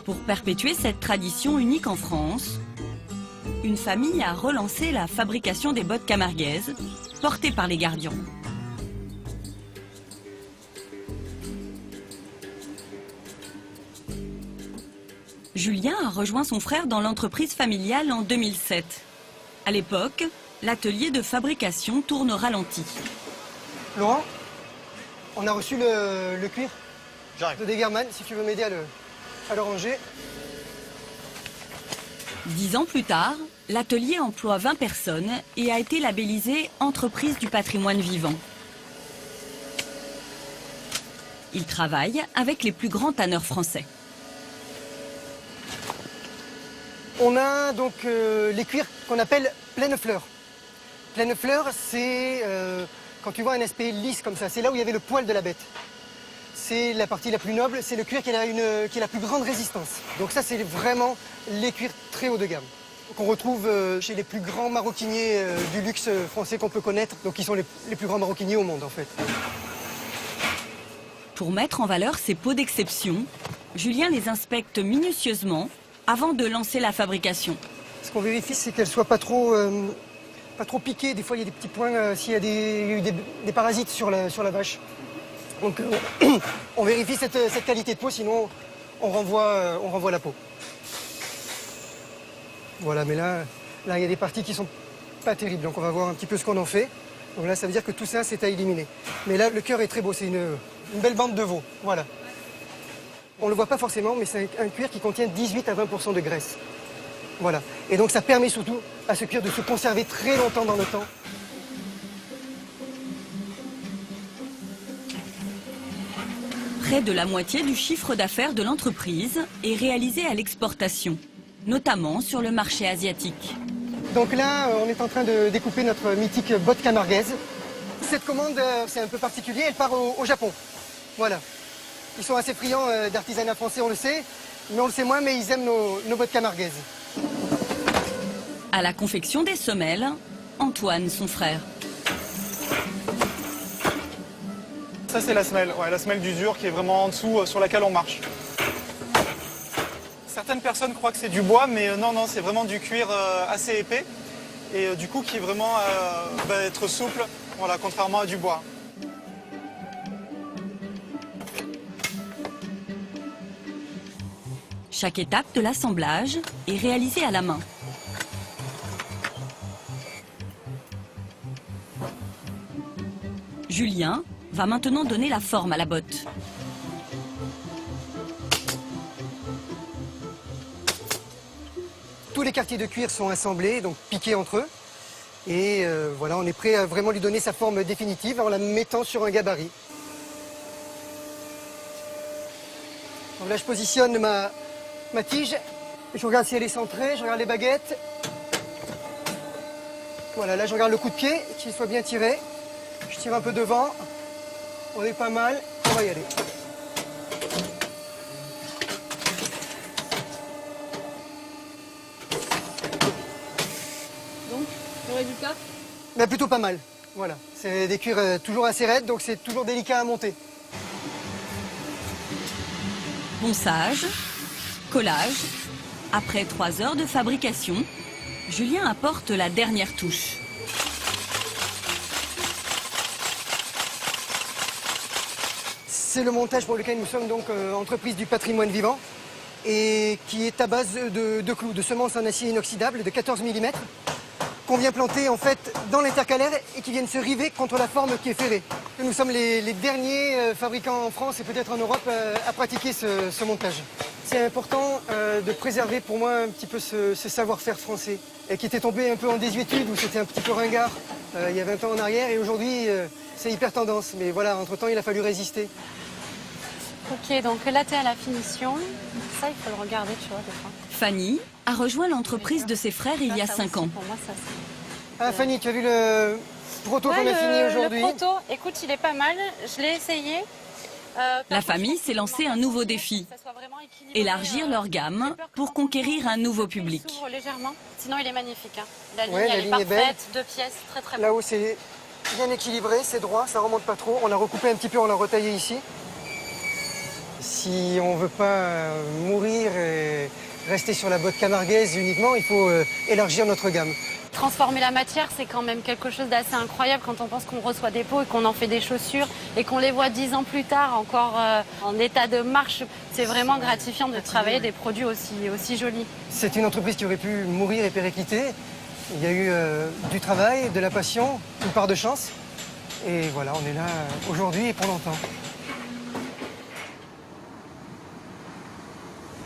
Pour perpétuer cette tradition unique en France, une famille a relancé la fabrication des bottes camarguaises, portées par les gardiens. Julien a rejoint son frère dans l'entreprise familiale en 2007. À l'époque, l'atelier de fabrication tourne au ralenti. Laurent, on a reçu le cuir de Degerman, si tu veux m'aider à le ranger. 10 ans plus tard, l'atelier emploie 20 personnes et a été labellisé Entreprise du patrimoine vivant. Il travaille avec les plus grands tanneurs français. On a donc les cuirs qu'on appelle pleine fleur. Pleine fleur, c'est quand tu vois un aspect lisse comme ça, c'est là où il y avait le poil de la bête. C'est la partie la plus noble, c'est le cuir qui a la plus grande résistance. Donc ça, c'est vraiment les cuirs très haut de gamme, qu'on retrouve chez les plus grands maroquiniers du luxe français qu'on peut connaître, donc qui sont les plus grands maroquiniers au monde en fait. Pour mettre en valeur ces peaux d'exception, Julien les inspecte minutieusement avant de lancer la fabrication. Ce qu'on vérifie, c'est qu'elles ne soient pas trop piquées. Des fois, il y a des petits points s'il y a eu des parasites sur la vache. Donc, on vérifie cette qualité de peau, sinon on renvoie la peau. Voilà, mais là, il y a des parties qui sont pas terribles. Donc, on va voir un petit peu ce qu'on en fait. Donc là, ça veut dire que tout ça, c'est à éliminer. Mais là, le cœur est très beau. C'est une belle bande de veau. Voilà. On ne le voit pas forcément, mais c'est un cuir qui contient 18 à 20% de graisse. Voilà. Et donc ça permet surtout à ce cuir de se conserver très longtemps dans le temps. Près de la moitié du chiffre d'affaires de l'entreprise est réalisé à l'exportation, notamment sur le marché asiatique. Donc là, on est en train de découper notre mythique botte camarguaise. Cette commande, c'est un peu particulier, elle part au Japon. Voilà. Ils sont assez friands d'artisanat français, on le sait, mais on le sait moins, mais ils aiment nos bottes camarguaises. À la confection des semelles, Antoine, son frère. Ça, c'est la semelle, la semelle d'usure qui est vraiment en dessous, sur laquelle on marche. Certaines personnes croient que c'est du bois, mais non, c'est vraiment du cuir assez épais et du coup qui est vraiment va être souple, voilà, contrairement à du bois. Chaque étape de l'assemblage est réalisée à la main. Julien va maintenant donner la forme à la botte. Tous les quartiers de cuir sont assemblés, donc piqués entre eux. Et voilà, on est prêt à vraiment lui donner sa forme définitive en la mettant sur un gabarit. Donc là, je positionne ma tige, je regarde si elle est centrée, je regarde les baguettes. Voilà, là je regarde le coup de pied, qu'il soit bien tiré. Je tire un peu devant, on est pas mal, on va y aller. Donc, le résultat ? Mais plutôt pas mal, voilà. C'est des cuirs toujours assez raides, donc c'est toujours délicat à monter. Ponçage, collage. Après 3 heures de fabrication, Julien apporte la dernière touche. C'est le montage pour lequel nous sommes donc entreprise du patrimoine vivant et qui est à base de clous, de semences en acier inoxydable de 14 mm qu'on vient planter en fait dans l'intercalaire et qui viennent se river contre la forme qui est ferrée. Nous sommes les derniers fabricants en France et peut-être en Europe à pratiquer ce montage. C'est important de préserver pour moi un petit peu ce savoir-faire français et qui était tombé un peu en désuétude, où c'était un petit peu ringard il y a 20 ans en arrière et aujourd'hui c'est hyper tendance. Mais voilà, entre-temps il a fallu résister. Ok, donc là tu es à la finition. Ça, il faut le regarder, tu vois, des fois. Fanny a rejoint l'entreprise de ses frères il y a 5 ans. Pour moi, ça, Ah Fanny, tu as vu le proto qu'on a fini aujourd'hui? Le proto, écoute, il est pas mal. Je l'ai essayé. La famille s'est lancé un nouveau défi, élargir leur gamme pour conquérir un nouveau public. Il s'ouvre légèrement, sinon il est magnifique. Hein. La ligne, Ouais, elle est parfaite, 2 pièces, très très bien. Là-haut c'est bien équilibré, c'est droit, ça remonte pas trop. On l'a recoupé un petit peu, on l'a retaillé ici. Si on ne veut pas mourir et rester sur la botte camarguaise uniquement, il faut élargir notre gamme. Transformer la matière, c'est quand même quelque chose d'assez incroyable quand on pense qu'on reçoit des peaux et qu'on en fait des chaussures et qu'on les voit 10 ans plus tard encore en état de marche. C'est vraiment gratifiant de travailler des produits aussi jolis. C'est une entreprise qui aurait pu mourir et péricliter. Il y a eu du travail, de la passion, une part de chance. Et voilà, on est là aujourd'hui et pour longtemps.